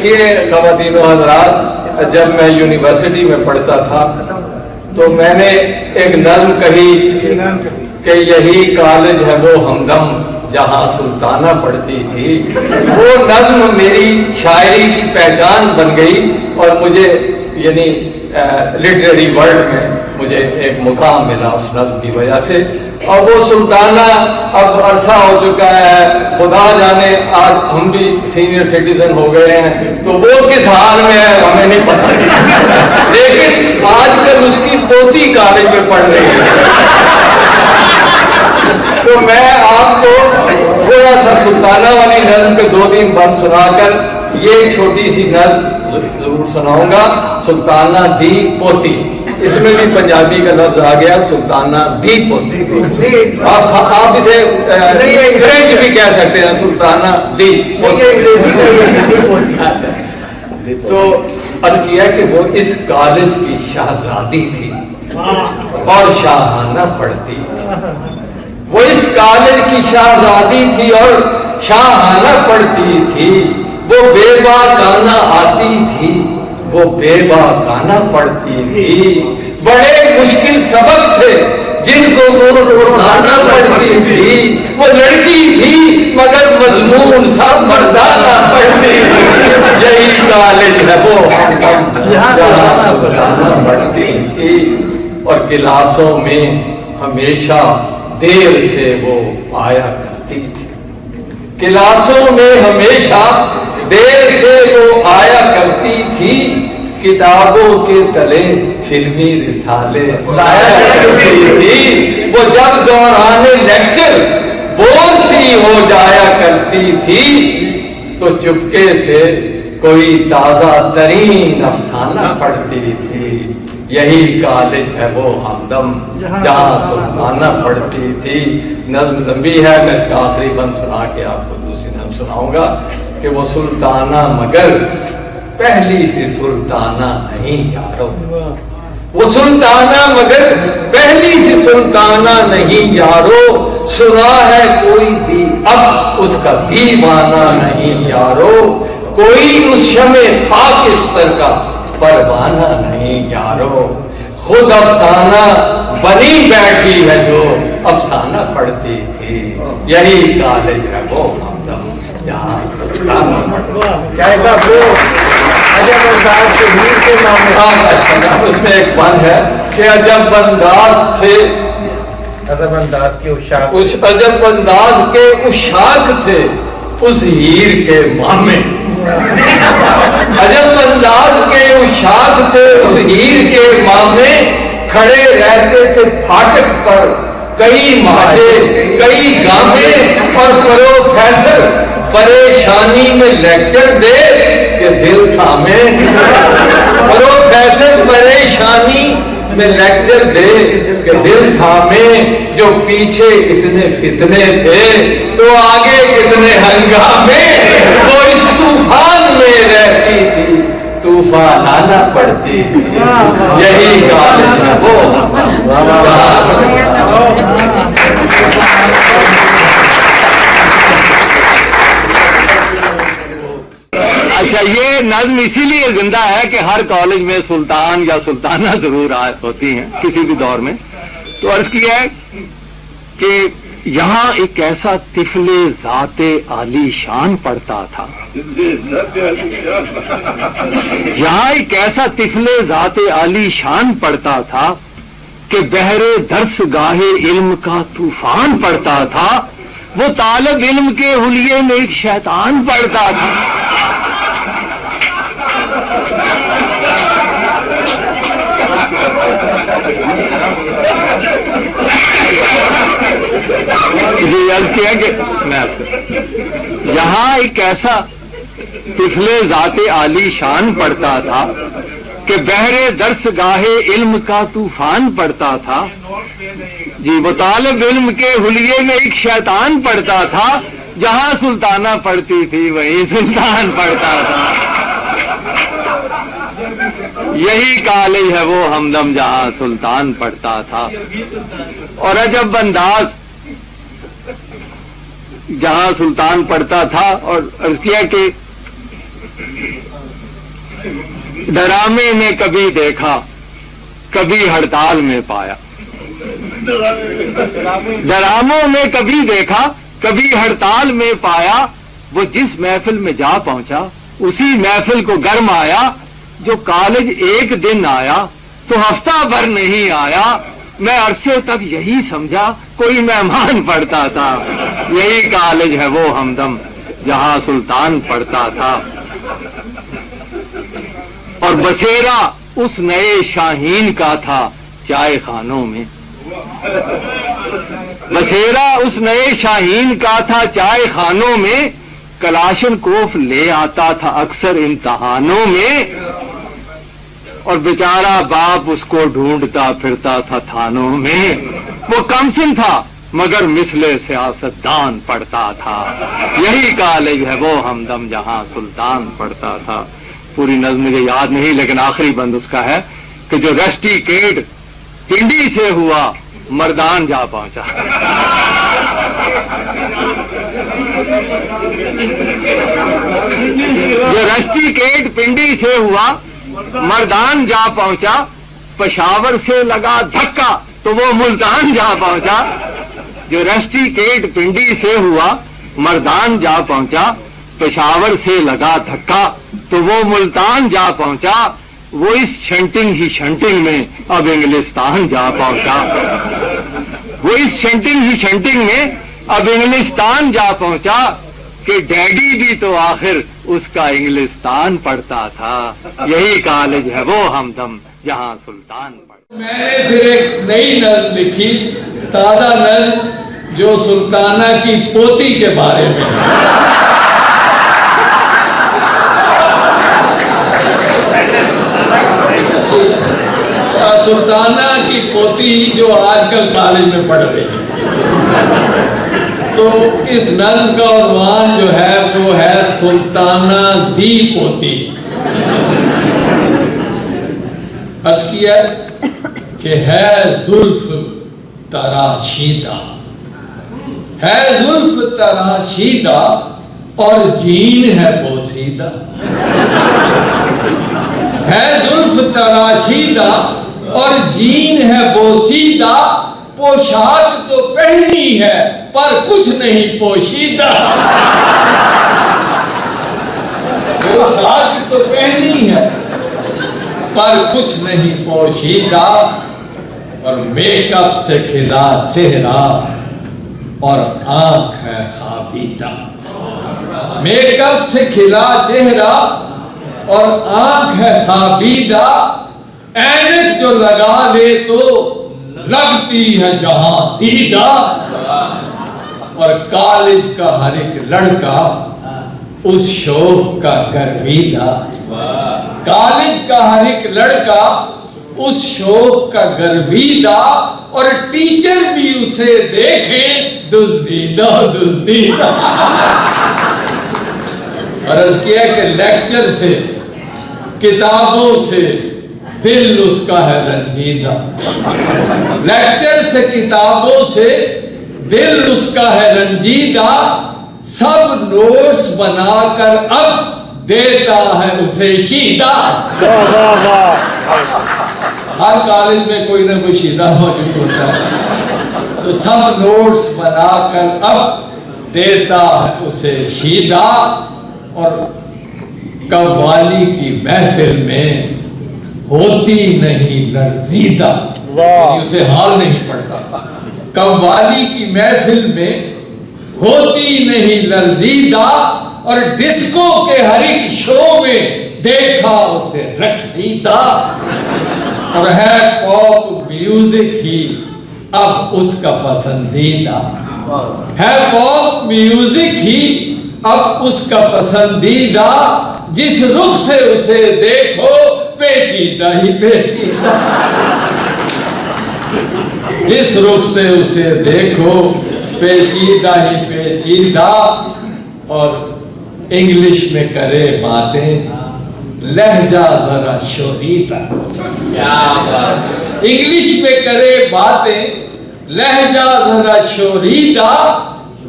دیکھیے خواتین و حضرات، جب میں یونیورسٹی میں پڑھتا تھا تو میں نے ایک نظم کہی کہ یہی کالج ہے وہ ہمدم جہاں سلطانہ پڑھتی تھی. وہ نظم میری شاعری کی پہچان بن گئی اور مجھے یعنی لٹریری ورلڈ میں مجھے ایک مقام ملا اس نظم کی وجہ سے. اور وہ سلطانہ اب عرصہ ہو چکا ہے، خدا جانے آج ہم بھی سینئر سٹیزن ہو گئے ہیں تو وہ کس حال میں ہے ہمیں نہیں پتا. لیکن آج کل اس کی پوتی کالج میں پڑھ رہی ہے. تو میں آپ کو تھوڑا سا سلطانہ والی نظم کے 2 بند سنا کر یہ چھوٹی سی نظم ضرور سناؤں گا. سلطانہ دی پوتی، اس میں بھی پنجابی کا لفظ آ گیا، سلطانہ دی پوتی. آپ اسے فرینچ بھی کہہ سکتے ہیں، سلطانہ دی پوتی. تو عرض کیا کہ وہ اس کالج کی شہزادی تھی اور شاہانہ پڑھتی تھی. وہ اس کالج کی شہزادی تھی اور شاہانہ پڑھتی تھی. وہ بے باکانہ آتی تھی، وہ بے باکانہ پڑھتی تھی. بڑے مشکل سبق تھے جن کو وہ روزانہ پڑھتی تھی. وہ لڑکی تھی مگر مضمون سب مردانہ پڑھتی تھی. یہی کالج ہے وہ جہاں روزانہ پڑھتی تھی. اور کلاسوں میں ہمیشہ دیر سے وہ آیا کرتی تھی. کلاسوں میں ہمیشہ دیر سے وہ آیا کرتی تھی. کتابوں کے تلے فلمی رسالے لایا کرتی تھی. وہ جب دوران لیکچر بور سی ہو جایا کرتی تھی تو چپکے سے کوئی تازہ ترین افسانہ پڑھتی تھی. یہی کالج ہے وہ ہمدم جہاں سلطانہ پڑھتی تھی. نظم لمبی ہے، میں اس کا آخری بند سنا کے آپ کو دوسری نظم سناؤں گا کہ وہ سلطانہ مگر پہلی سی سلطانہ نہیں یارو. وہ سلطانہ مگر پہلی سی سلطانہ نہیں یارو. سنا ہے کوئی بھی اب اس کا دیوانہ نہیں یارو. کوئی اس شمع خاکستر کا پروانہ نہیں یارو. خود افسانہ بنی بیٹھی ہے جو افسانہ پڑھتی تھی. یہی کالج ہے وہ ہمدم جہاں سلطانہ پڑھتی. اس میں ایک بند ہے کہ عجب انداز سے عجب انداز کے اشاک تھے اس ہیر کے مامے. عجب انداز کے اشاک تھے اس ہیر کے مامے. کھڑے رہتے تھے پھاٹک پر کئی ماجے کئی گامے. اور پروفیسر پریشانی میں لیکچر دے کہ دل تھامے. پروفیسر پریشانی میں لیکچر دے کہ دل تھامے. جو پیچھے اتنے فتنے تھے تو آگے کتنے ہنگامے. وہ اس طوفان میں رہتی تھی طوفان آنا پڑتی تھی. یہی کالج ہے وہ. اچھا، یہ نظم اسی لیے زندہ ہے کہ ہر کالج میں سلطان یا سلطانہ ضرور ہوتی ہیں کسی بھی دور میں. تو عرض کیا ہے کہ یہاں ایک ایسا طفل ذات عالی شان پڑھتا تھا. یہاں ایک ایسا طفل ذات عالی شان پڑھتا تھا کہ بحر درس گاہ علم کا طوفان پڑھتا تھا. وہ طالب علم کے حلیے میں ایک شیطان پڑھتا تھا. جی عرض کیا کہ یہاں ایک ایسا طفل ذات عالی شان پڑھتا تھا کہ بحر درس گاہ علم کا طوفان پڑھتا تھا. جی وہ طالب علم کے حلیے میں ایک شیطان پڑھتا تھا. جہاں سلطانہ پڑھتی تھی وہیں سلطان پڑھتا تھا. یہی کالج ہے وہ ہمدم جہاں سلطان پڑھتا تھا. اور عجب انداز جہاں سلطان پڑھتا تھا. اور عرض کیا کہ ڈرامے میں کبھی دیکھا کبھی ہڑتال میں پایا، ڈراموں میں کبھی دیکھا کبھی ہڑتال میں پایا، وہ جس محفل میں جا پہنچا اسی محفل کو گرم آیا، جو کالج ایک دن آیا تو ہفتہ بھر نہیں آیا، میں عرصے تک یہی سمجھا کوئی مہمان پڑھتا تھا، یہی کالج ہے وہ ہمدم جہاں سلطان پڑھتا تھا۔ اور بسیرا اس نئے شاہین کا تھا چائے خانوں میں، بسیرا اس نئے شاہین کا تھا چائے خانوں میں، کلاشن کوف لے آتا تھا اکثر امتحانوں میں، اور بیچارہ باپ اس کو ڈھونڈتا پھرتا تھا تھانوں میں، وہ کمسن تھا مگر مثل سیاستدان پڑھتا تھا، یہی کالج ہے وہ ہمدم جہاں سلطان پڑھتا تھا۔ پوری نظم مجھے یاد نہیں لیکن آخری بند اس کا ہے کہ جو رسٹی کیٹ پنڈی سے ہوا مردان جا پہنچا، جو رسٹی کیٹ پنڈی سے ہوا مردان جا پہنچا، پشاور سے لگا دھکا تو وہ ملتان جا پہنچا، جو رسٹی کیٹ پنڈی سے ہوا مردان جا پہنچا، پشاور سے لگا دھکا تو وہ ملتان جا پہنچا، وہ اس شنٹنگ ہی شنٹنگ میں اب انگلستان جا پہنچا، وہ اس شنٹنگ ہی شنٹنگ میں اب انگلستان جا پہنچا، کہ ڈیڈی بھی تو آخر اس کا انگلستان پڑھتا تھا، یہی کالج ہے وہ ہمدم جہاں سلطان پڑھتا۔ میں نے پھر ایک نئی نظم لکھی، تازہ نظم، جو سلطانہ کی پوتی کے بارے میں، سلطانہ کی پوتی جو آج کل کالج میں پڑھ رہی ہے، تو اس نظم کا عنوان جو ہے وہ ہے سلطانہ دی پوتی۔ عرض کیا کہ ہے زلف تراشیدہ، ہے زلف تراشیدہ اور جین ہے پوسیدہ، ہے زلف تراشیدہ اور جین ہے بوسیدہ، پوشاک تو پہنی ہے پر کچھ نہیں پوشیدہ، پوشاک تو پہنی ہے پر کچھ نہیں پوشیدہ، اور میک اپ سے کھلا چہرہ اور آنکھ ہے خوابیدہ، میک اپ سے کھلا چہرہ اور آنکھ ہے خوابیدہ، اینک جو لگا لے تو لگتی ہے جہاں دیدہ، اور کالج کا ہر ایک لڑکا اس شوق کا گرویدہ، کالج کا ہر ایک لڑکا اس شوق کا گرویدہ، اور ٹیچر بھی اسے دیکھیں دزدیدہ دزدیدہ۔ اور عرض کیا کہ لیکچر سے کتابوں سے دل اس کا ہے رنجیدہ، لیکچر سے کتابوں سے دل اس کا ہے رنجیدہ، سب نوٹس بنا کر اب دیتا ہے اسے شیدہ۔ ہر کالج میں کوئی نہ کوئی شیدہ موجود ہوتا ہے، تو سب نوٹس بنا کر اب دیتا ہے اسے شیدہ، اور قوالی کی محفل میں ہوتی نہیں لرزیدہ، یعنی اسے حال نہیں پڑتا، قوالی کی محفل میں ہوتی نہیں لرزیدہ، اور ڈسکو کے ہر ایک شو میں دیکھا اسے رقصیدہ، اور ہے پاپ میوزک ہی اب اس کا پسندیدہ، ہے پاپ میوزک ہی اب اس کا پسندیدہ، جس رخ سے اسے دیکھو پیچیدہ ہی پیچیدہ، جس رخ سے اسے دیکھو پیچیدہ ہی پیچیدہ، اور انگلش میں کرے باتیں لہجہ ذرا شوریدہ، انگلش میں کرے باتیں لہجہ ذرا شوریدہ،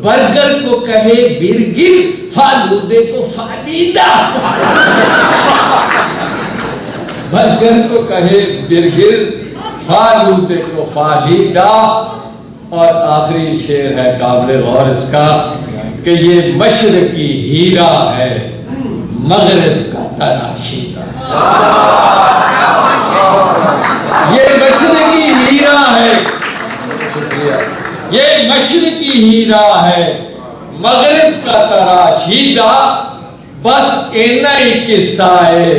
برگر کو کہے برگر، فالودے کو فالیدہ، بھرگر کو کہے برگر، فالودے کو فالیدہ، اور آخری شعر ہے قابل غور اس کا کہ یہ مشرقی ہیرا ہے مغرب کا تراشیدہ۔ یہ مشرقی ہیرا ہے، شکریہ، یہ مشرقی ہیرا ہے مغرب کا تراشیدہ، بس اینا ہی قصہ ہے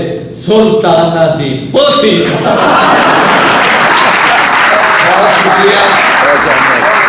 سلطانہ دی پوتی کا۔ بہت شکریہ۔